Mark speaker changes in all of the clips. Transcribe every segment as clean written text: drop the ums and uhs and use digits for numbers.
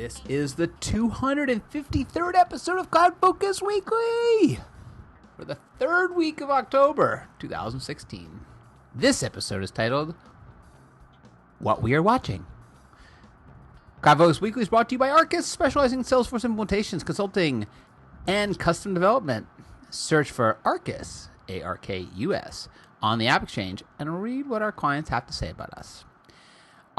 Speaker 1: This is the 253rd episode of CloudFocus Weekly for the third week of October 2016. This episode is titled, What We Are Watching. CloudFocus Weekly is brought to you by Arkus, specializing in Salesforce implementations, consulting, and custom development. Search for Arkus, A-R-K-U-S, on the App Exchange and read what our clients have to say about us.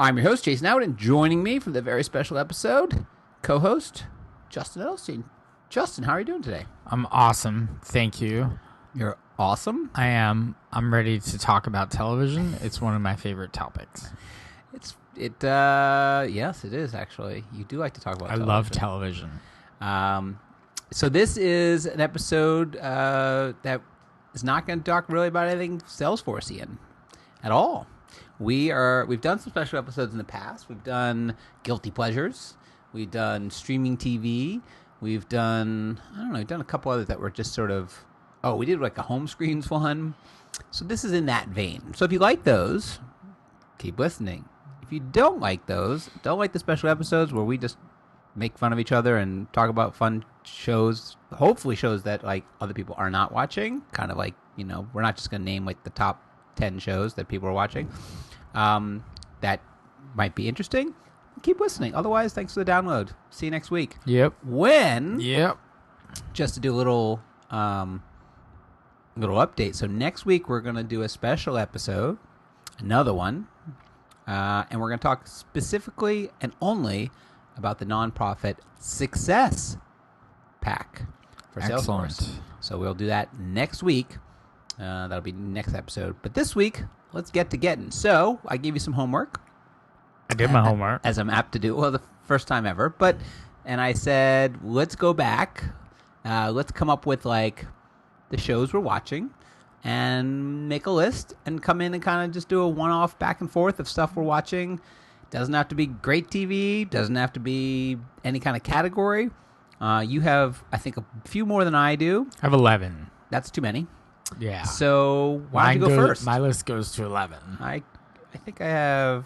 Speaker 1: I'm your host, Jason Howard, and joining me for the very special episode, co-host Justin Edelstein. Justin, how are you doing today?
Speaker 2: I'm awesome. Thank you.
Speaker 1: You're awesome?
Speaker 2: I am. I'm ready to talk about television. It's one of my favorite topics.
Speaker 1: Yes, it is, actually. You do like to talk about television.
Speaker 2: I love television.
Speaker 1: So this is an episode that is not going to talk really about anything Salesforce-ian at all. We've done some special episodes in the past. We've done Guilty Pleasures. We've done Streaming TV. We've done a couple others that were just sort of, we did like a home screens one. So this is in that vein. So if you like those, keep listening. If you don't like those, don't like the special episodes where we just make fun of each other and talk about fun shows, hopefully shows that like other people are not watching, kind of like, we're not just going to name like the top 10 shows that people are watching. That might be interesting. Keep listening. Otherwise, thanks for the download. See you next week.
Speaker 2: Yep.
Speaker 1: Just to do a little update. So next week we're going to do a special episode, another one, and we're going to talk specifically and only about the nonprofit Success Pack for Salesforce. So we'll do that next week. That'll be next episode. But this week, let's get to getting. So I gave you some homework.
Speaker 2: I did my homework.
Speaker 1: As I'm apt to do. Well, the first time ever. And I said, let's go back. Let's come up with like the shows we're watching and make a list and come in and kind of just do a one-off back and forth of stuff we're watching. Doesn't have to be great TV. Doesn't have to be any kind of category. You have, I think, a few more than I do.
Speaker 2: I have 11.
Speaker 1: That's too many.
Speaker 2: Yeah.
Speaker 1: So why don't you go first?
Speaker 2: My list goes to 11.
Speaker 1: I think I have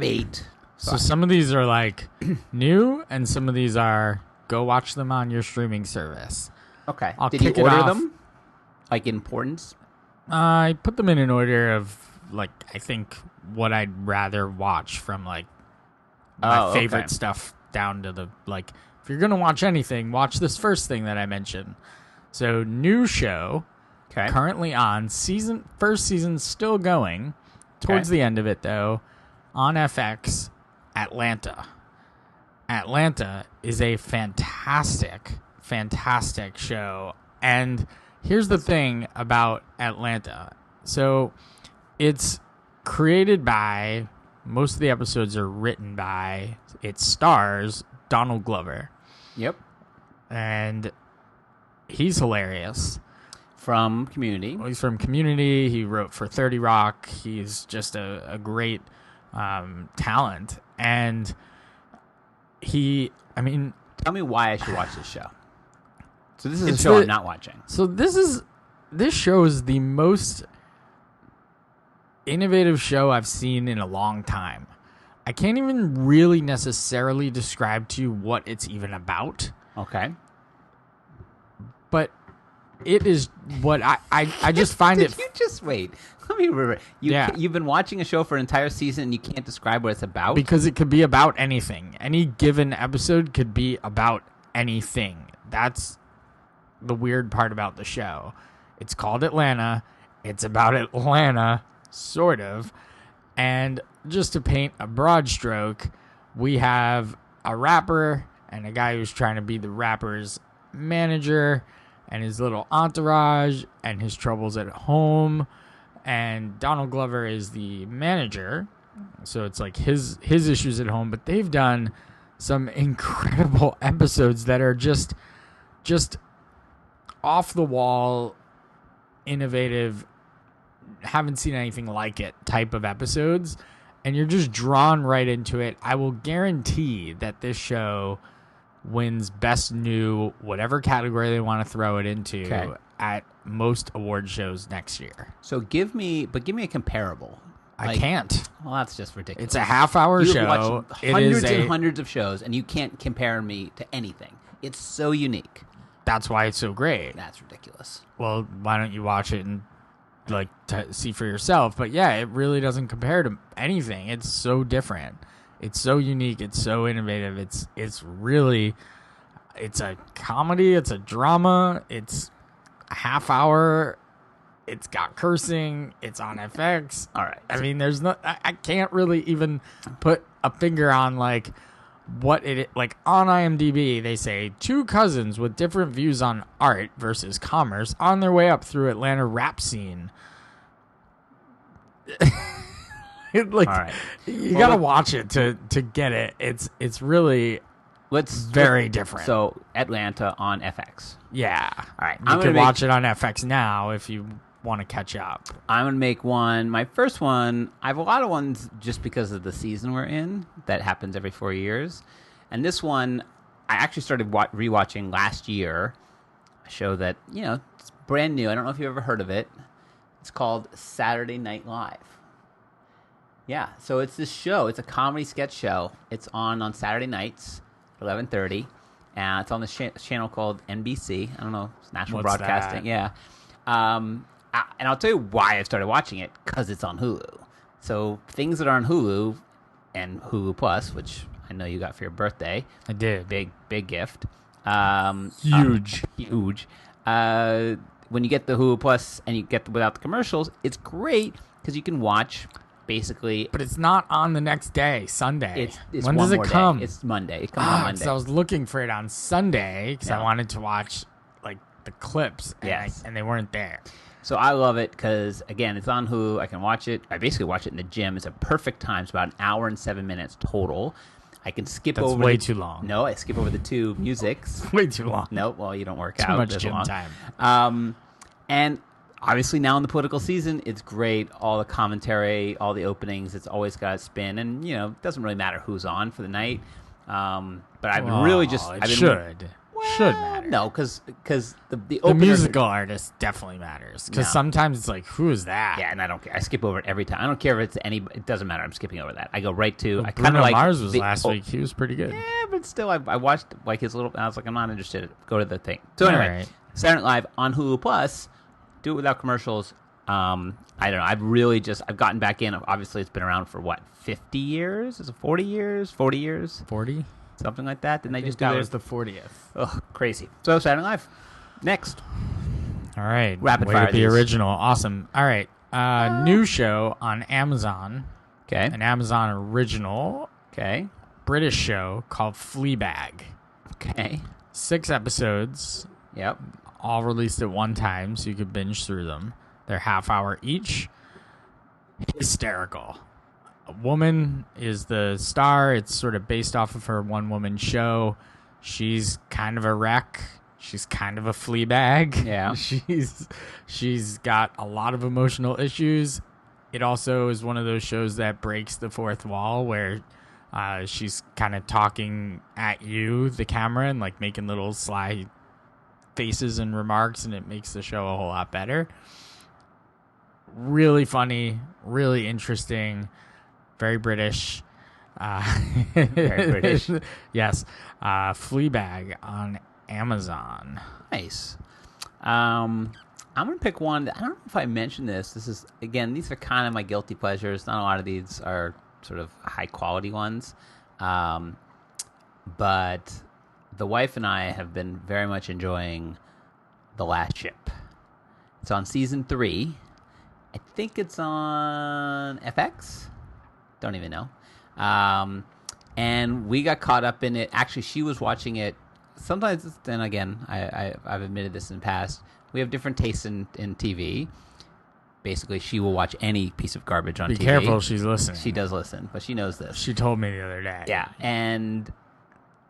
Speaker 1: 8.
Speaker 2: So some of these are like new, and some of these are go watch them on your streaming service.
Speaker 1: Okay.
Speaker 2: I'll
Speaker 1: Did you
Speaker 2: kick it
Speaker 1: order
Speaker 2: off.
Speaker 1: them? Like importance?
Speaker 2: I put them in an order of like I think what I'd rather watch from like my favorite stuff down to the like if you're gonna watch anything, watch this first thing that I mentioned. So new show.
Speaker 1: Okay.
Speaker 2: Currently on first season still going. Towards the end of it though, on FX, Atlanta. Atlanta is a fantastic show. And here's the thing about Atlanta. So it's created by, most of the episodes are written by, it stars Donald Glover.
Speaker 1: Yep.
Speaker 2: And he's hilarious.
Speaker 1: From Community.
Speaker 2: Well, he's from Community. He wrote for 30 Rock. He's just a great talent. And
Speaker 1: tell me why I should watch this show. So this is a show I'm not watching.
Speaker 2: So this show is the most innovative show I've seen in a long time. I can't even really necessarily describe to you what it's even about.
Speaker 1: Okay.
Speaker 2: But it is what I just find it.
Speaker 1: You just wait. Let me remember. You've been watching a show for an entire season and you can't describe what it's about?
Speaker 2: Because it could be about anything. Any given episode could be about anything. That's the weird part about the show. It's called Atlanta. It's about Atlanta, sort of. And just to paint a broad stroke, we have a rapper and a guy who's trying to be the rapper's manager and his little entourage and his troubles at home. And Donald Glover is the manager. So it's like his issues at home. But they've done some incredible episodes that are just off the wall, innovative, haven't seen anything like it type of episodes. And you're just drawn right into it. I will guarantee that this show wins Best New, whatever category they want to throw it into, at most award shows next year.
Speaker 1: So give me a comparable.
Speaker 2: I can't.
Speaker 1: Well, that's just ridiculous.
Speaker 2: It's a half-hour
Speaker 1: You've
Speaker 2: show.
Speaker 1: watched
Speaker 2: It
Speaker 1: hundreds
Speaker 2: is
Speaker 1: and hundreds of shows, and you can't compare me to anything. It's so unique.
Speaker 2: That's why it's so great.
Speaker 1: That's ridiculous.
Speaker 2: Well, why don't you watch it and see for yourself? But yeah, it really doesn't compare to anything. It's so different. It's so unique. It's so innovative. It's really, it's a comedy. It's a drama. It's a half hour. It's got cursing. It's on FX.
Speaker 1: All right.
Speaker 2: I mean, there's no. I can't really even put a finger on what it like. On IMDb, they say two cousins with different views on art versus commerce on their way up through Atlanta rap scene. All right. You gotta watch it to get it. It's really very different.
Speaker 1: So Atlanta on FX.
Speaker 2: Yeah.
Speaker 1: All right.
Speaker 2: You can watch it on FX now if you want to catch up.
Speaker 1: I'm gonna make one. My first one. I have a lot of ones just because of the season we're in. That happens every 4 years, and this one I actually started rewatching last year. A show that it's brand new. I don't know if you've ever heard of it. It's called Saturday Night Live. Yeah, so it's this show. It's a comedy sketch show. It's on Saturday nights, 11:30, and it's on this channel called NBC. I don't know, it's National
Speaker 2: What's
Speaker 1: Broadcasting.
Speaker 2: that?
Speaker 1: Yeah, and I'll tell you why I started watching it, because it's on Hulu. So things that are on Hulu and Hulu Plus, which I know you got for your birthday.
Speaker 2: I did.
Speaker 1: Big gift.
Speaker 2: Huge.
Speaker 1: Huge. When you get the Hulu Plus and you get without the commercials, it's great because you can watch. Basically,
Speaker 2: but it's not on the next day, Sunday.
Speaker 1: It's
Speaker 2: when
Speaker 1: one
Speaker 2: does it
Speaker 1: more
Speaker 2: come?
Speaker 1: Day. It's Monday. It comes on Monday.
Speaker 2: I was looking for it on Sunday because I wanted to watch the clips, and they weren't there.
Speaker 1: So I love it because again, it's on Hulu. I can watch it. I basically watch it in the gym. It's a perfect time. It's about an hour and 7 minutes total. I can skip
Speaker 2: That's
Speaker 1: over.
Speaker 2: way too long.
Speaker 1: No, I skip over the two musics.
Speaker 2: Way too long.
Speaker 1: No, well, you don't work
Speaker 2: too
Speaker 1: out.
Speaker 2: Much gym
Speaker 1: long.
Speaker 2: time.
Speaker 1: And obviously now in the political season, it's great. All the commentary, all the openings, it's always got a spin. And, it doesn't really matter who's on for the night. But I've been really just...
Speaker 2: should matter.
Speaker 1: No, because the
Speaker 2: musical artist definitely matters. Because sometimes it's like, who is that?
Speaker 1: Yeah, and I don't care. I skip over it every time. I don't care if it's any... It doesn't matter. I'm skipping over that. I go right to... I
Speaker 2: Bruno Mars was last week. He was pretty good.
Speaker 1: Yeah, but still, I watched his little... I was like, I'm not interested. Go to the thing. So anyway, Saturday Night Live on Hulu Plus... Do it without commercials. I don't know. I've gotten back in. Obviously, it's been around for 50 years? Is it 40 years? 40 years?
Speaker 2: 40?
Speaker 1: Something like that. Didn't they just do
Speaker 2: that? Was the 40th.
Speaker 1: Oh, crazy. So Saturday Night Live. Next.
Speaker 2: All right.
Speaker 1: Rapid
Speaker 2: Way
Speaker 1: fire
Speaker 2: to be
Speaker 1: these.
Speaker 2: Original. Awesome. All right. New show on Amazon.
Speaker 1: Okay.
Speaker 2: An Amazon original.
Speaker 1: Okay.
Speaker 2: British show called Fleabag.
Speaker 1: Okay.
Speaker 2: 6 episodes.
Speaker 1: Yep.
Speaker 2: All released at one time, so you could binge through them. They're half hour each. Hysterical. A woman is the star. It's sort of based off of her one-woman show. She's kind of a wreck. She's kind of a flea bag.
Speaker 1: Yeah.
Speaker 2: She's got a lot of emotional issues. It also is one of those shows that breaks the fourth wall, where she's kind of talking at you, the camera, and making little sly faces and remarks, and it makes the show a whole lot better. Really funny, really interesting, very British.
Speaker 1: Very British.
Speaker 2: Yes. Fleabag on Amazon.
Speaker 1: Nice. I'm going to pick one. I don't know if I mentioned this. These are kind of my guilty pleasures. Not a lot of these are sort of high quality ones. But the wife and I have been very much enjoying The Last Ship. It's on season 3. I think it's on FX. Don't even know. And we got caught up in it. Actually, she was watching it. Sometimes, then again, I've admitted this in the past. We have different tastes in TV. Basically, she will watch any piece of garbage on TV.
Speaker 2: Be careful, she's listening.
Speaker 1: She does listen, but she knows this.
Speaker 2: She told me the other day.
Speaker 1: Yeah, and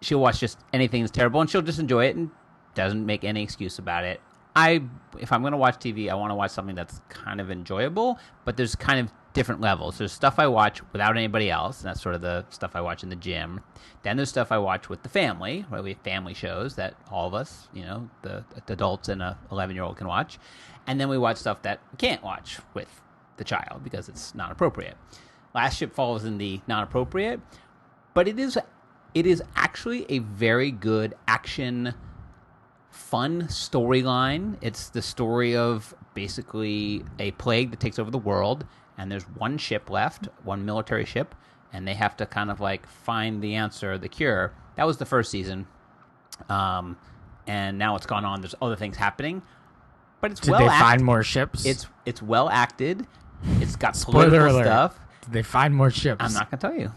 Speaker 1: she'll watch just anything that's terrible, and she'll just enjoy it and doesn't make any excuse about it. If I'm going to watch TV, I want to watch something that's kind of enjoyable, but there's kind of different levels. There's stuff I watch without anybody else, and that's sort of the stuff I watch in the gym. Then there's stuff I watch with the family, where we have family shows that all of us, the adults and a 11-year-old can watch. And then we watch stuff that we can't watch with the child because it's not appropriate. Last Ship falls in the not appropriate, but it is actually a very good action, fun storyline. It's the story of basically a plague that takes over the world, and there's one ship left, one military ship, and they have to kind of like find the answer, the cure. That was the first season, and now it's gone on. There's other things happening, but it's
Speaker 2: Did they find more ships?
Speaker 1: It's well acted. It's got political stuff.
Speaker 2: Did they find more ships?
Speaker 1: I'm not gonna tell you.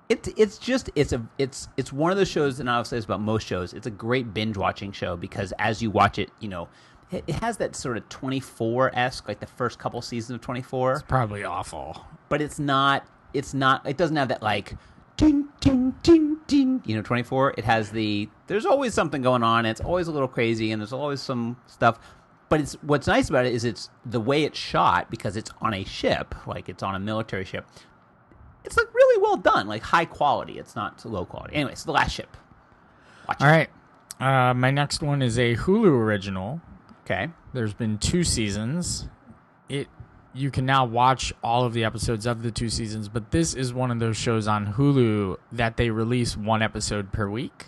Speaker 1: It's one of those shows, and I'll say this about most shows. It's a great binge watching show because as you watch it, it has that sort of 24-esque, like the first couple seasons of 24.
Speaker 2: It's probably awful,
Speaker 1: but it's not. It doesn't have that like ding ding ding ding. 24. It has there's always something going on. It's always a little crazy, and there's always some stuff. But what's nice about it is it's the way it's shot because it's on a ship, like it's on a military ship. It's like really well done, like high quality. It's not low quality. Anyway, it's The Last Ship. Watch
Speaker 2: All right. My next one is a Hulu original.
Speaker 1: Okay.
Speaker 2: There's been 2 seasons. You can now watch all of the episodes of the 2 seasons, but this is one of those shows on Hulu that they release 1 episode per week.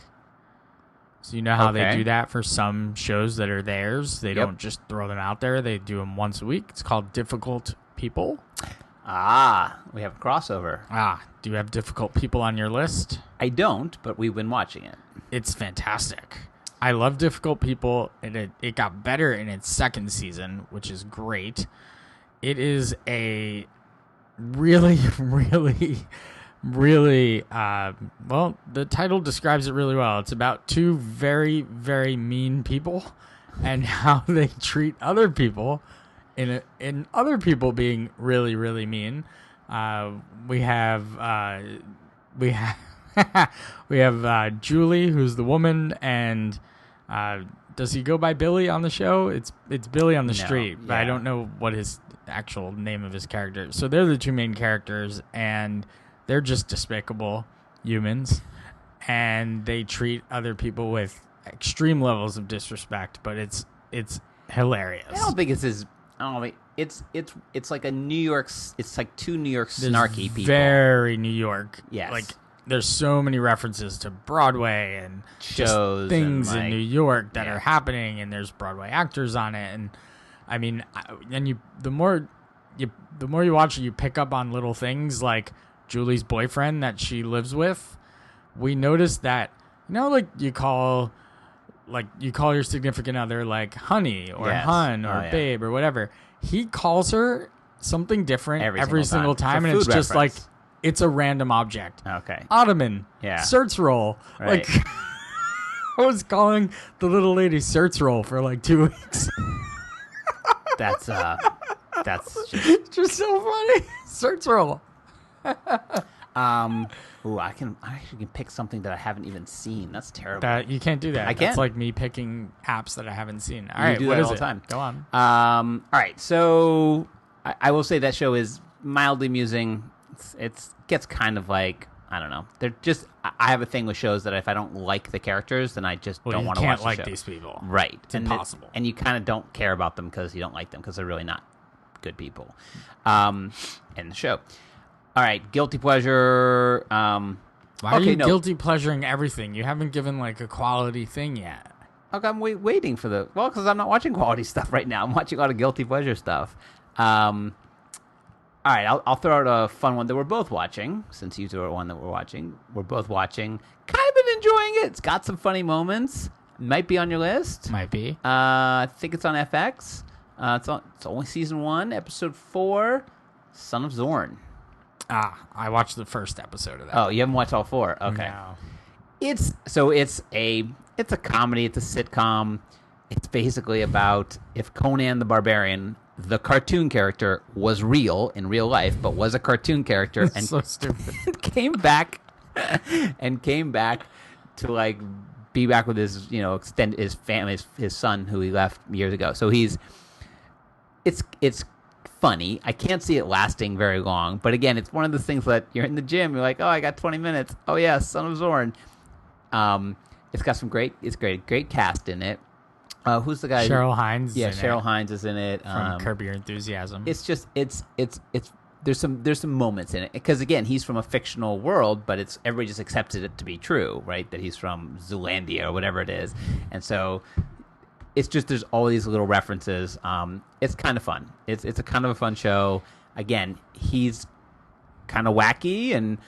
Speaker 2: So you know how they do that for some shows that are theirs? They don't just throw them out there. They do them once a week. It's called Difficult People.
Speaker 1: We have a crossover.
Speaker 2: Do you have Difficult People on your list?
Speaker 1: I don't, but we've been watching it.
Speaker 2: It's fantastic. I love Difficult People, and it got better in its 2nd season, which is great. It is a really, really, really, well, the title describes it really well. It's about 2 very, very mean people and how they treat other people in other people being really, really mean. We have Julie, who's the woman, and does he go by Billy on the show? It's Billy on the street, but I don't know what his actual name of his character is. So they're the 2 main characters, and they're just despicable humans, and they treat other people with extreme levels of disrespect, but it's hilarious.
Speaker 1: I don't think it's like a New York. It's like 2 New York snarky people.
Speaker 2: Very New York.
Speaker 1: Yes.
Speaker 2: Like there's so many references to Broadway and
Speaker 1: shows,
Speaker 2: things
Speaker 1: and
Speaker 2: in New York that are happening, and there's Broadway actors on it, and I mean, the more you watch it, you pick up on little things like Julie's boyfriend that she lives with. We noticed that like you call your significant other like honey or hun or babe or whatever. He calls her something different every single time, and it's just reference. Like it's a random object.
Speaker 1: Okay.
Speaker 2: Ottoman.
Speaker 1: Yeah.
Speaker 2: Search roll.
Speaker 1: Right.
Speaker 2: Like I was calling the little lady search roll for like 2 weeks.
Speaker 1: That's
Speaker 2: just so funny. Search roll.
Speaker 1: I actually can pick something that I haven't even seen. That's terrible.
Speaker 2: You can't do that.
Speaker 1: I can't.
Speaker 2: That's like me picking apps that I haven't seen. All right,
Speaker 1: do
Speaker 2: what
Speaker 1: that
Speaker 2: is
Speaker 1: all
Speaker 2: it?
Speaker 1: the time.
Speaker 2: Go on.
Speaker 1: All right, so I will say that show is mildly amusing. It gets kind of like, I don't know. They're just. I have a thing with shows that if I don't like the characters, then I just don't want to watch the show.
Speaker 2: You can't like these people.
Speaker 1: Right.
Speaker 2: It's impossible.
Speaker 1: And you kind of don't care about them because you don't like them because they're really not good people. In the show. All right, guilty pleasure.
Speaker 2: Why are you guilty pleasuring everything? You haven't given like a quality thing yet.
Speaker 1: Okay, I'm waiting for because I'm not watching quality stuff right now. I'm watching a lot of guilty pleasure stuff. All right, I'll throw out a fun one that we're both watching, since you two are one that we're watching. We're both watching. Kind of been enjoying it. It's got some funny moments. Might be on your list.
Speaker 2: Might be.
Speaker 1: I think it's on FX. It's only season 1, episode 4, Son of Zorn.
Speaker 2: I watched the first episode of that.
Speaker 1: Oh, you haven't watched all 4? Okay.
Speaker 2: No.
Speaker 1: It's a comedy. It's a sitcom. It's basically about if Conan the Barbarian, the cartoon character, was real in real life, but was a cartoon character and
Speaker 2: so stupid.
Speaker 1: came back to like be back with his extend his family, his son who he left years ago. So it's funny. I can't see it lasting very long, but again, it's one of those things that you're in the gym, you're like, oh, I got 20 minutes. Oh yeah, Son of Zorn. It's got some great cast in it. Who's the guy?
Speaker 2: Cheryl Hines.
Speaker 1: Yeah,
Speaker 2: is in
Speaker 1: Cheryl
Speaker 2: it
Speaker 1: Hines is in it.
Speaker 2: from Curb Your Enthusiasm.
Speaker 1: It's just it's there's some moments in it because again he's from a fictional world, but it's everybody just accepted it to be true, right? That he's from Zoolandia or whatever it is, and so it's just there's all these little references. It's kind of fun. It's a kind of a fun show. Again, he's kind of wacky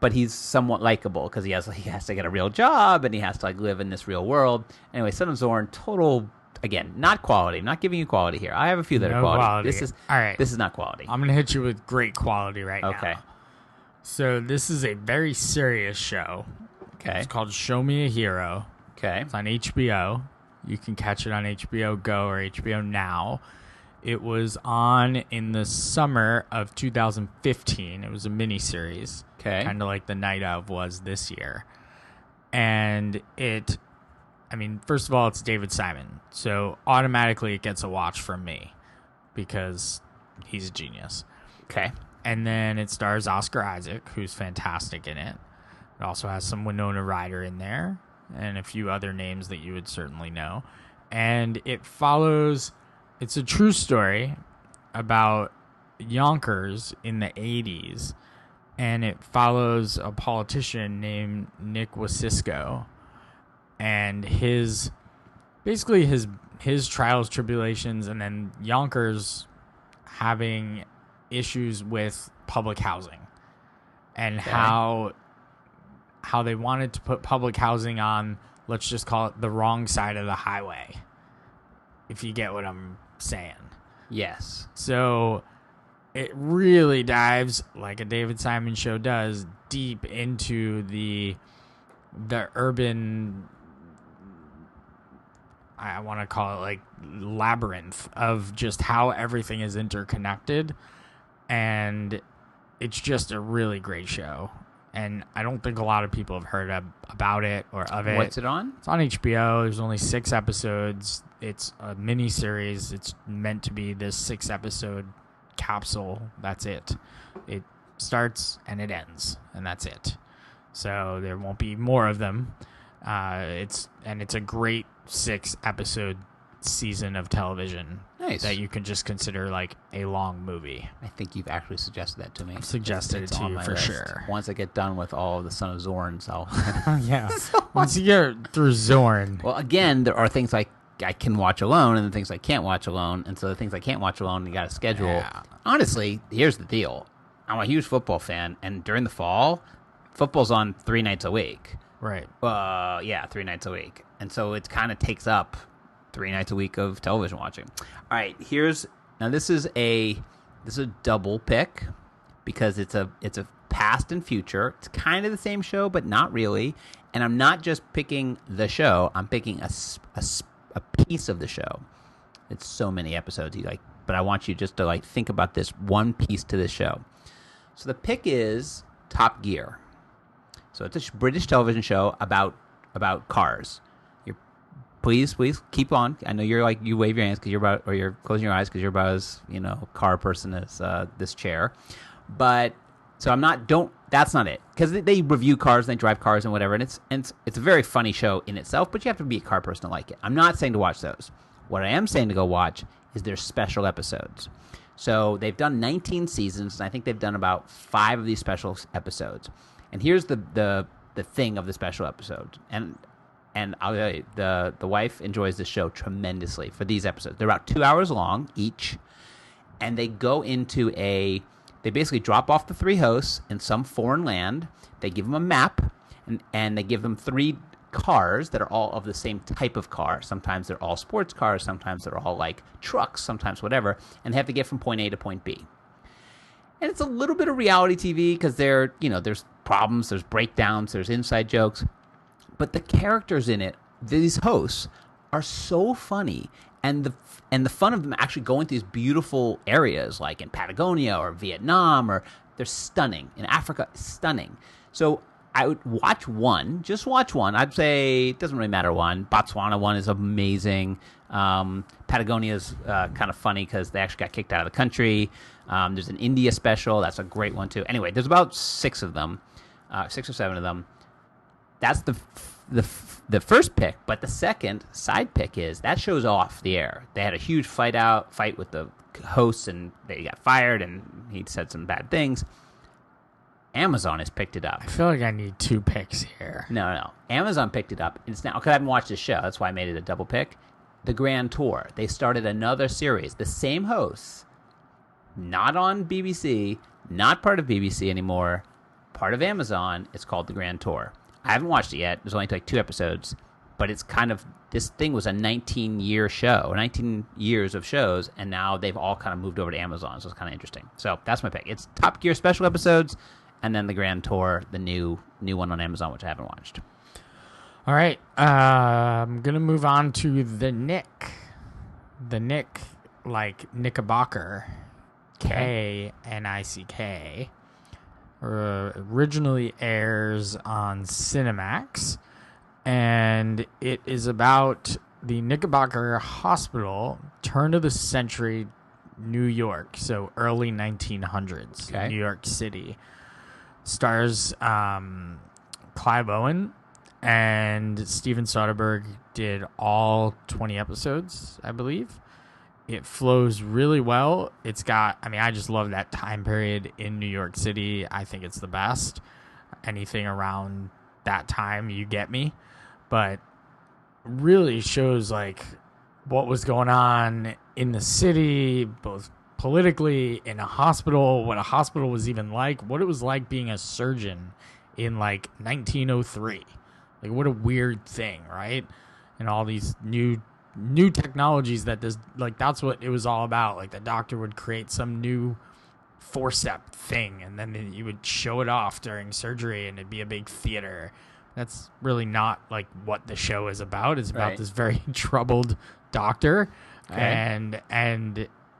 Speaker 1: but he's somewhat likable because he has to get a real job and he has to like live in this real world. Anyway, Son of Zorn, total. Again, not quality. I'm not giving you quality here. I have a few that are quality.
Speaker 2: All right.
Speaker 1: This is not quality.
Speaker 2: I'm going to hit you with great quality right now.
Speaker 1: Okay.
Speaker 2: So this is a very serious show.
Speaker 1: Okay.
Speaker 2: It's called Show Me a Hero.
Speaker 1: Okay.
Speaker 2: It's on HBO. You can catch it on HBO Go or HBO Now. It was on in the summer of 2015. It was a miniseries.
Speaker 1: Okay.
Speaker 2: Kind of like The Night Of was this year. And first of all, it's David Simon. So automatically it gets a watch from me because he's a genius.
Speaker 1: Okay.
Speaker 2: And then it stars Oscar Isaac, who's fantastic in it. It also has some Winona Ryder in there and a few other names that you would certainly know. And it's a true story about Yonkers in the 80s. And it follows a politician named Nick Wasisco and his trials, tribulations, and then Yonkers having issues with public housing and how they wanted to put public housing on, let's just call it the wrong side of the highway, if you get what I'm saying.
Speaker 1: Yes.
Speaker 2: So it really dives, like a David Simon show does, deep into the urban, I want to call it like labyrinth of just how everything is interconnected. And it's just a really great show. And I don't think a lot of people have heard about it or of it.
Speaker 1: What's it on?
Speaker 2: It's on HBO. There's only 6 episodes. It's a mini-series. It's meant to be this 6-episode capsule. That's it. It starts and it ends, and that's it. So there won't be more of them. It's a great 6-episode season of television.
Speaker 1: Nice.
Speaker 2: That you can just consider like a long movie.
Speaker 1: I think you've actually suggested that to me.
Speaker 2: I've suggested it to you for sure.
Speaker 1: Once I get done with all of the Son of Zorns, I'll...
Speaker 2: Yeah. Once you get through Zorn.
Speaker 1: Well, again, there are things I can watch alone and the things I can't watch alone. And so the things I can't watch alone, you got to schedule.
Speaker 2: Yeah.
Speaker 1: Honestly, here's the deal. I'm a huge football fan, and during the fall, football's on 3 nights a week.
Speaker 2: Right.
Speaker 1: 3 nights a week. And so it kind of takes up 3 nights a week of television watching. All right, this is a double pick because it's a past and future. It's kind of the same show, but not really. And I'm not just picking the show. I'm picking a piece of the show. It's so many episodes, but I want you just to think about this one piece to this show. So the pick is Top Gear. So it's a British television show about cars. Please keep on. I know you wave your hands because you're closing your eyes because you're about as car person as this chair. But so that's not it, because they review cars and they drive cars and whatever, and it's a very funny show in itself. But you have to be a car person to like it. I'm not saying to watch those. What I am saying to go watch is their special episodes. So they've done 19 seasons, and I think they've done about 5 of these special episodes. And here's the thing of the special episode, and I'll tell you, the wife enjoys this show tremendously for these episodes. They're about 2 hours long each, and they go into they basically drop off the 3 hosts in some foreign land. They give them a map, and they give them 3 cars that are all of the same type of car. Sometimes they're all sports cars, sometimes they're all like trucks, sometimes whatever, and they have to get from point A to point B. And it's a little bit of reality TV because there's problems, there's breakdowns, there's inside jokes. But the characters in it, these hosts, are so funny, and the fun of them actually going to these beautiful areas like in Patagonia or Vietnam, or they're stunning. In Africa, stunning. So I would just watch one. I'd say it doesn't really matter one. Botswana one is amazing. Patagonia is kind of funny because they actually got kicked out of the country. There's an India special. That's a great one too. Anyway, there's about 6 of them, 6 or 7 of them. That's the first pick, but the second side pick is that show's off the air. They had a huge fight with the hosts, and they got fired, and he said some bad things. Amazon has picked it up.
Speaker 2: I feel like I need 2 picks here.
Speaker 1: No. Amazon picked it up. It's now, because I haven't watched the show. That's why I made it a double pick. The Grand Tour. They started another series. The same hosts. Not on BBC. Not part of BBC anymore. Part of Amazon. It's called The Grand Tour. I haven't watched it yet. There's only like 2 episodes. But it's kind of... This thing was a 19-year show. 19 years of shows. And now they've all kind of moved over to Amazon. So it's kind of interesting. So that's my pick. It's Top Gear special episodes. And then the Grand Tour, the new one on Amazon, which I haven't watched.
Speaker 2: All right. I'm going to move on to The Nick. The Nick, like Knickerbocker. K-N-I-C-K. Originally airs on Cinemax. And it is about the Knickerbocker Hospital, turn of the century, New York. So early 1900s, New York City. Stars Clive Owen, and Steven Soderbergh did all 20 episodes, I believe. It flows really well. It's got, I just love that time period in New York City. I think it's the best. Anything around that time, you get me. But really shows like what was going on in the city, both politically, in a hospital, what a hospital was even like, what it was like being a surgeon in like 1903. Like, what a weird thing, right? And all these new technologies that this, like, that's what it was all about. Like, the doctor would create some new forcep thing, and then you would show it off during surgery, and it'd be a big theater. That's really not like what the show is about. It's about this very troubled doctor and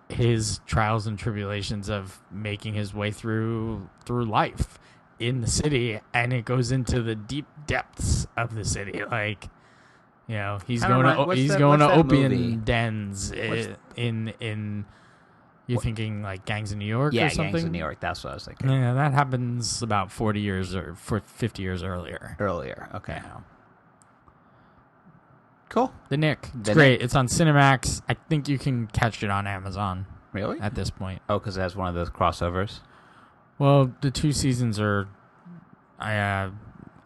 Speaker 2: his trials and tribulations of making his way through life in the city, and it goes into the deep depths of the city. Like, you know, he's going to opium dens in you're thinking like Gangs of New York or something? Yeah,
Speaker 1: Gangs of New York. That's what I was thinking.
Speaker 2: Yeah, that happens about 40 years or 50 years earlier.
Speaker 1: Okay.
Speaker 2: Yeah.
Speaker 1: Cool.
Speaker 2: The Nick. It's great. It's on Cinemax. I think you can catch it on Amazon.
Speaker 1: Really?
Speaker 2: At this point.
Speaker 1: Oh, because it has one of those crossovers?
Speaker 2: Well, the 2 seasons are on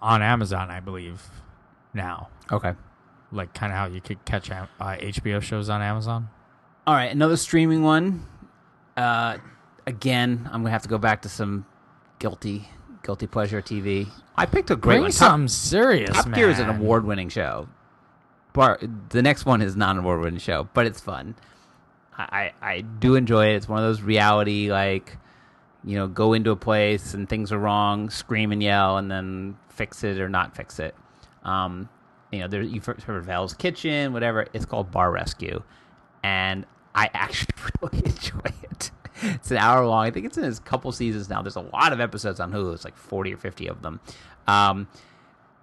Speaker 2: Amazon, I believe, now.
Speaker 1: Okay.
Speaker 2: Like kind of how you could catch HBO shows on Amazon.
Speaker 1: All right, another streaming one. Again, I'm going to have to go back to some guilty pleasure TV. I picked a great one.
Speaker 2: Something serious,
Speaker 1: Top Gear is an award-winning show. The next one is not an award-winning show, but it's fun. I do enjoy it. It's one of those reality, like, you know, go into a place and things are wrong, scream and yell, and then fix it or not fix it. You know, you've heard of Hell's Kitchen, whatever. It's called Bar Rescue, and I actually really enjoy it. It's an hour long. I think it's in a couple seasons now. There's a lot of episodes on Hulu. It's like 40 or 50 of them.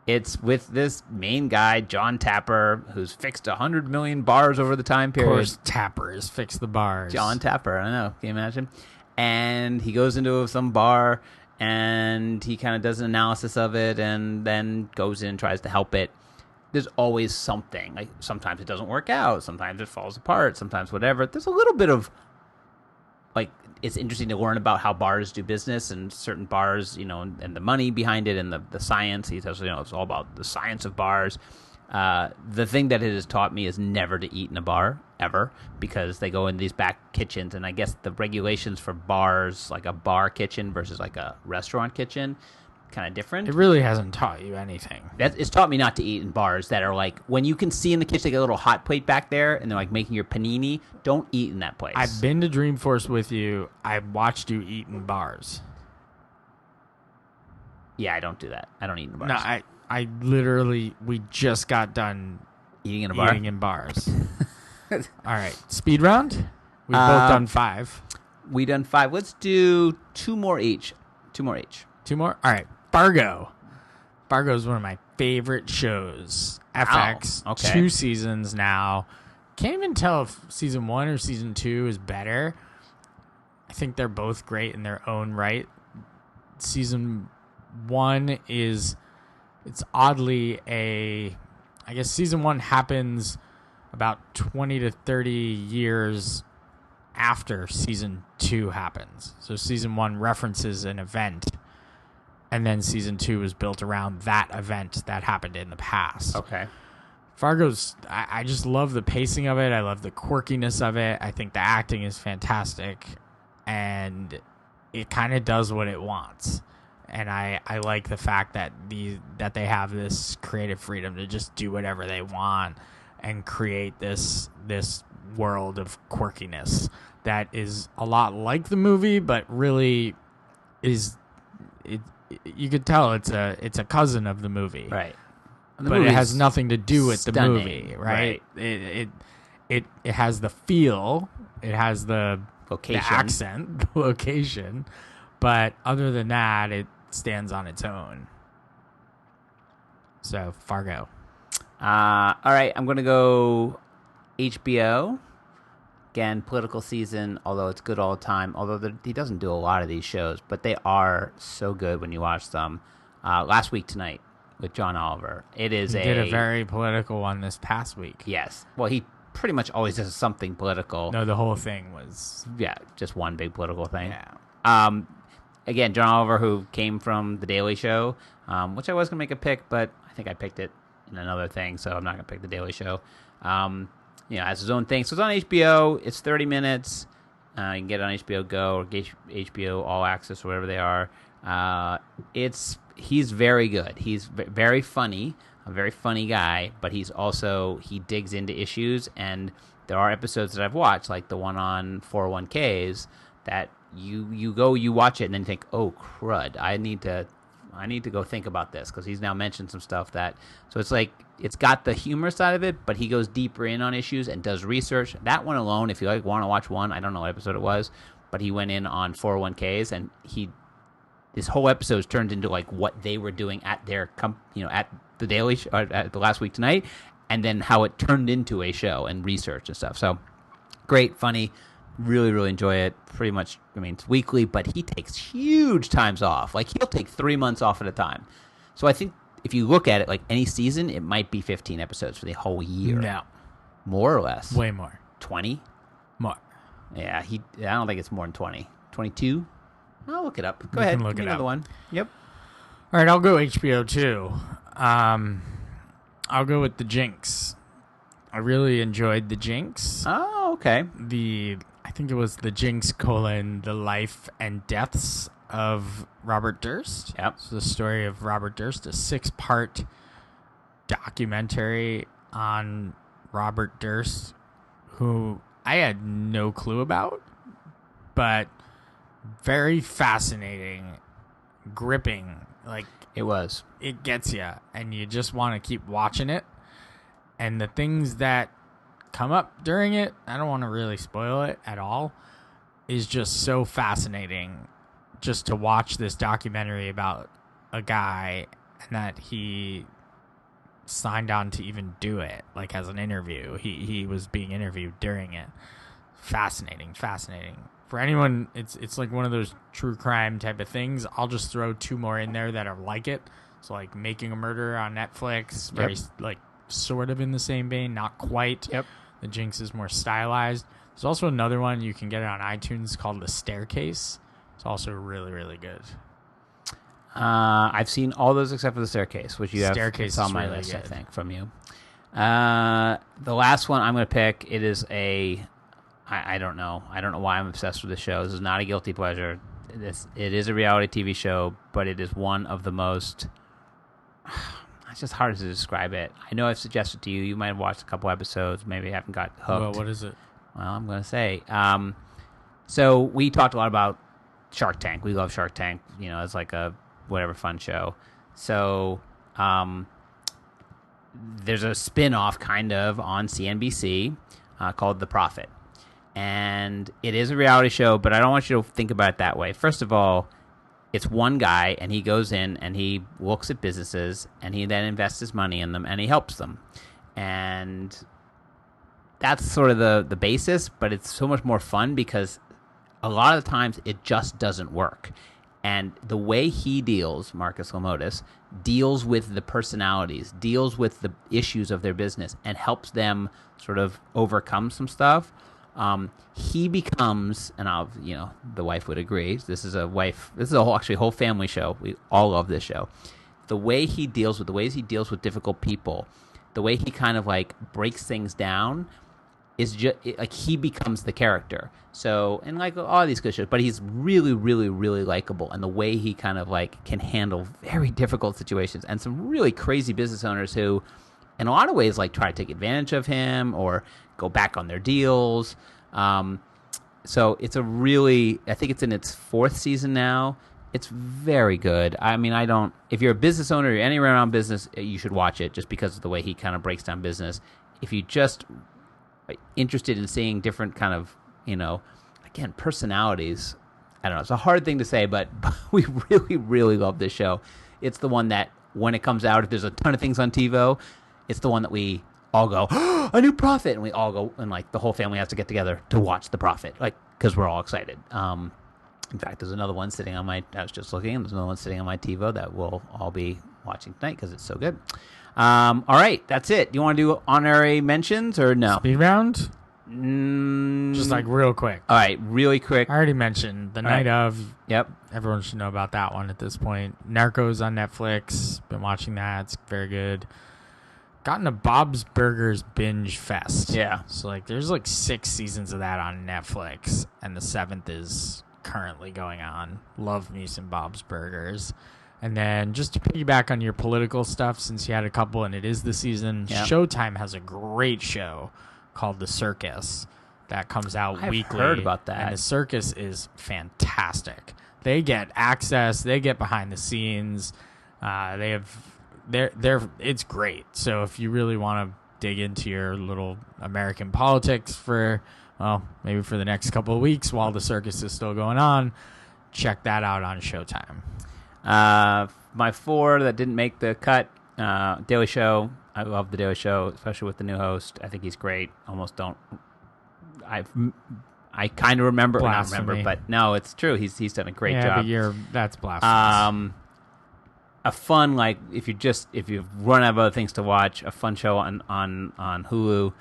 Speaker 1: It's with this main guy, John Tapper, who's fixed 100 million bars over the time period.
Speaker 2: Of course, Tapper has fixed the bars.
Speaker 1: John Tapper, I know. Can you imagine? And he goes into some bar, and he kind of does an analysis of it, and then goes in and tries to help it. There's always something. Like, sometimes it doesn't work out. Sometimes it falls apart. Sometimes whatever. There's a little bit of, like, it's interesting to learn about how bars do business and certain bars, you know, and the money behind it and the science. He says, you know, it's all about the science of bars. The thing that it has taught me is never to eat in a bar, ever, because they go in these back kitchens, and I guess the regulations for bars, like a bar kitchen versus like a restaurant kitchen, kind of different.
Speaker 2: It really hasn't taught you anything.
Speaker 1: It's taught me not to eat in bars that are like, when you can see in the kitchen, they got a little hot plate back there, and they're like making your panini. Don't eat in that place.
Speaker 2: I've been to Dreamforce with you. I watched you eat in bars.
Speaker 1: Yeah, I don't do that. I don't eat in bars.
Speaker 2: No, I literally, we just got done
Speaker 1: eating in a bar?
Speaker 2: Eating in bars. All right. Speed round? We've both done 5.
Speaker 1: We done 5. Let's do 2 more each. 2 more each.
Speaker 2: 2 more? All right. Fargo. Fargo is one of my favorite shows. FX.
Speaker 1: Wow. Okay.
Speaker 2: 2 seasons now. Can't even tell if season 1 or season 2 is better. I think they're both great in their own right. Season 1 is it's oddly I guess season 1 happens about 20 to 30 years after season 2 happens. So season 1 references an event, and then season 2 is built around that event that happened in the past.
Speaker 1: Okay.
Speaker 2: Fargo's, I just love the pacing of it. I love the quirkiness of it. I think the acting is fantastic, and it kind of does what it wants. And I like the fact that they have this creative freedom to just do whatever they want and create this world of quirkiness that is a lot like the movie, but really is it. You could tell it's a cousin of the movie,
Speaker 1: Right?
Speaker 2: But it has nothing to do with the
Speaker 1: stunning,
Speaker 2: movie, right? It has the feel, it has the
Speaker 1: location,
Speaker 2: the accent, the location, but other than that, it stands on its own. So Fargo.
Speaker 1: All right, I'm going to go HBO. Again, political season, although it's good all the time. Although he doesn't do a lot of these shows, but they are so good when you watch them. Last Week Tonight with John Oliver. It is
Speaker 2: He did a very political one this past week.
Speaker 1: Yes. Well, he pretty much always does something political.
Speaker 2: No, the whole thing was...
Speaker 1: Yeah, just one big political thing.
Speaker 2: Yeah.
Speaker 1: Again, John Oliver, who came from The Daily Show, which I was going to make a pick, but I think I picked it in another thing, so I'm not going to pick The Daily Show. Has his own thing. So it's on HBO. It's 30 minutes. You can get it on HBO Go or HBO All Access or whatever they are. He's very good. He's very funny, a very funny guy, but he digs into issues, and there are episodes that I've watched, like the one on 401ks, that you watch it and then you think, oh crud, I need to go think about this, because he's now mentioned some stuff so it's like, it's got the humor side of it, but he goes deeper in on issues and does research. That one alone, if you want to watch one, I don't know what episode it was, but he went in on 401ks, and this whole episode turned into like what they were doing at their at the Daily Show, at the Last Week Tonight, and then how it turned into a show and research and stuff. So great, funny, really, really enjoy it. Pretty much, it's weekly, but he takes huge times off. Like, he'll take 3 months off at a time. So I think if you look at it, like any season, it might be 15 episodes for the whole year.
Speaker 2: No.
Speaker 1: More or less?
Speaker 2: Way more.
Speaker 1: 20?
Speaker 2: More.
Speaker 1: Yeah, I don't think it's more than 20. 22? I'll look it up. Go ahead.
Speaker 2: Look
Speaker 1: Give me
Speaker 2: it
Speaker 1: another
Speaker 2: up.
Speaker 1: one. Yep.
Speaker 2: All right, I'll go HBO too. I'll go with The Jinx. I really enjoyed The Jinx.
Speaker 1: Oh, okay.
Speaker 2: I think it was The Jinx: The Life and Deaths of Robert Durst.
Speaker 1: Yep.
Speaker 2: It's the story of Robert Durst, a 6-part documentary on Robert Durst, who I had no clue about, but very fascinating, gripping. Like,
Speaker 1: It was.
Speaker 2: it gets you, and you just want to keep watching it. And the things that come up during it, I don't want to really spoil it at all, is just so fascinating just to watch this documentary about a guy and that he signed on to even do it, like as an interview. He was being interviewed during it. Fascinating. For anyone, it's like one of those true crime type of things. I'll just throw 2 more in there that are like it. So like Making a Murderer on Netflix, very like sort of in the same vein, not quite.
Speaker 1: Yep.
Speaker 2: The Jinx is more stylized. There's also another one, you can get it on iTunes, called The Staircase. It's also really, really good.
Speaker 1: I've seen all those except for The Staircase, which you have.
Speaker 2: Staircase
Speaker 1: it's on
Speaker 2: is
Speaker 1: my
Speaker 2: really
Speaker 1: list,
Speaker 2: good.
Speaker 1: I think, from you. The last one I'm going to pick, it is I don't know. I don't know why I'm obsessed with this show. This is not a guilty pleasure. It is a reality TV show, but it is one of the most... It's just hard to describe it. I know I've suggested to you. You might have watched a couple episodes. Maybe haven't got hooked.
Speaker 2: Well, what is it?
Speaker 1: Well, I'm going to say. So we talked a lot about Shark Tank. We love Shark Tank. It's like a whatever fun show. So there's a spin-off kind of on CNBC called The Profit. And it is a reality show, but I don't want you to think about it that way. First of all, it's one guy, and he goes in and he looks at businesses, and he then invests his money in them, and he helps them. And that's sort of the basis, but it's so much more fun because a lot of the times it just doesn't work. And the way he deals, Marcus Lemonis, deals with the personalities, deals with the issues of their business, and helps them sort of overcome some stuff. He becomes, and the wife would agree. This is a whole family show. We all love this show. The ways he deals with difficult people, the way he kind of like breaks things down, is just like he becomes the character. So, and like all these good shows, but he's really, really, really likable. And the way he kind of like can handle very difficult situations, and some really crazy business owners who, in a lot of ways, like try to take advantage of him or go back on their deals. So it's I think it's in its 4th season now. It's very good. I mean, if you're a business owner, you're anywhere around business, you should watch it just because of the way he kind of breaks down business. If you just interested in seeing different kind of, again, personalities, I don't know. It's a hard thing to say, but we really, really love this show. It's the one that when it comes out, if there's a ton of things on TiVo, it's the one that we all go, oh, a new Prophet, and we all go, and like the whole family has to get together to watch the Prophet, like because we're all excited. In fact, there's another one sitting on I was just looking, and there's another one sitting on my TiVo that we'll all be watching tonight because it's so good. All right, that's it. Do you want to do honorary mentions or no?
Speaker 2: Speed round? Just like real quick.
Speaker 1: All right, really quick.
Speaker 2: I already mentioned The Night of.
Speaker 1: Yep.
Speaker 2: Everyone should know about that one at this point. Narcos on Netflix. Been watching that. It's very good. Gotten a Bob's Burgers binge fest.
Speaker 1: Yeah.
Speaker 2: So like there's like 6 seasons of that on Netflix, and the 7th is currently going on. Love me some Bob's Burgers. And then just to piggyback on your political stuff, since you had a couple and it is the season, Showtime has a great show called The Circus that comes out weekly.
Speaker 1: I've heard about that.
Speaker 2: And The Circus is fantastic. They get access. They get behind the scenes. It's great. So if you really want to dig into your little American politics maybe for the next couple of weeks while The Circus is still going on, check that out on Showtime.
Speaker 1: My 4 that didn't make the cut, Daily Show. I love the Daily Show, especially with the new host. I think he's great. I kind of remember, not remember, but no, it's true. He's done a great job.
Speaker 2: But that's blasphemous.
Speaker 1: A fun, like if you've run out of other things to watch, a fun show on Hulu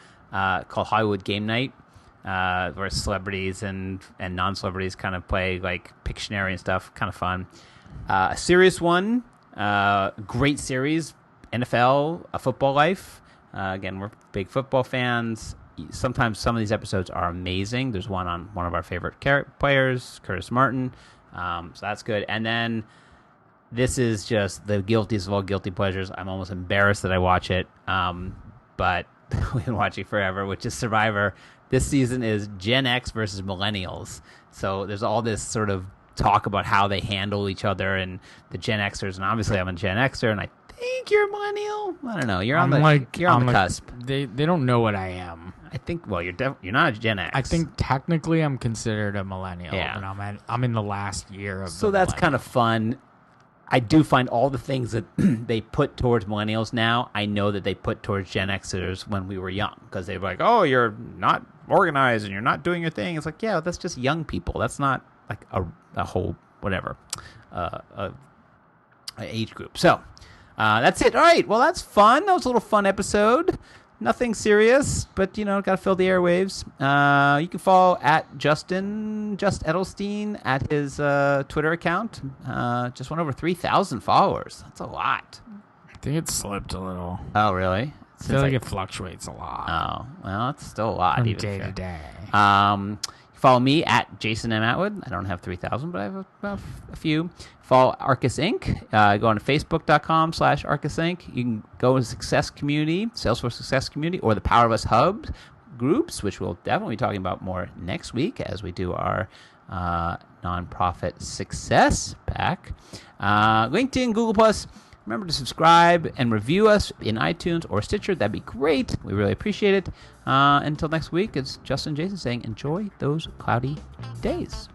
Speaker 1: called Hollywood Game Night, where celebrities and non-celebrities kind of play like Pictionary and stuff. Kind of fun. A serious one, great series, NFL, A Football Life. Again, we're big football fans. Sometimes some of these episodes are amazing. There's one on one of our favorite players, Curtis Martin. So that's good. And then this is just the guiltiest of all guilty pleasures. I'm almost embarrassed that I watch it, but we've been watching forever, which is Survivor. This season is Gen X versus Millennials. So there's all this sort of talk about how they handle each other and the Gen Xers. And obviously I'm a Gen Xer, and I think you're a millennial. I don't know. You're on the cusp.
Speaker 2: They don't know what I am.
Speaker 1: I think. Well, you're not a Gen X.
Speaker 2: I think technically I'm considered a millennial.
Speaker 1: Yeah.
Speaker 2: And I'm in the last year of.
Speaker 1: So that's kind of fun. I do find all the things that they put towards millennials now, I know that they put towards Gen Xers when we were young, because they were like, "Oh, you're not organized and you're not doing your thing." It's like, yeah, that's just young people. That's not like a whole whatever a age group. So that's it. All right. Well, that's fun. That was a little fun episode. Nothing serious, but got to fill the airwaves. You can follow at Just Edelstein at his Twitter account. Just went over 3,000 followers. That's a lot.
Speaker 2: I think it slipped a little.
Speaker 1: Oh, really?
Speaker 2: I feel like it fluctuates a lot.
Speaker 1: Oh, well, it's still a lot.
Speaker 2: From
Speaker 1: even
Speaker 2: day to day.
Speaker 1: Follow me at Jason M. Atwood. I don't have 3,000, but I have a few. Follow Arkus Inc. Go on to Facebook.com/Arkus Inc. You can go to Success Community, Salesforce Success Community, or the Power of Us Hub groups, which we'll definitely be talking about more next week as we do our nonprofit success pack. LinkedIn, Google+. Remember to subscribe and review us in iTunes or Stitcher. That'd be great. We really appreciate it. Until next week, it's Justin and Jason saying enjoy those cloudy days.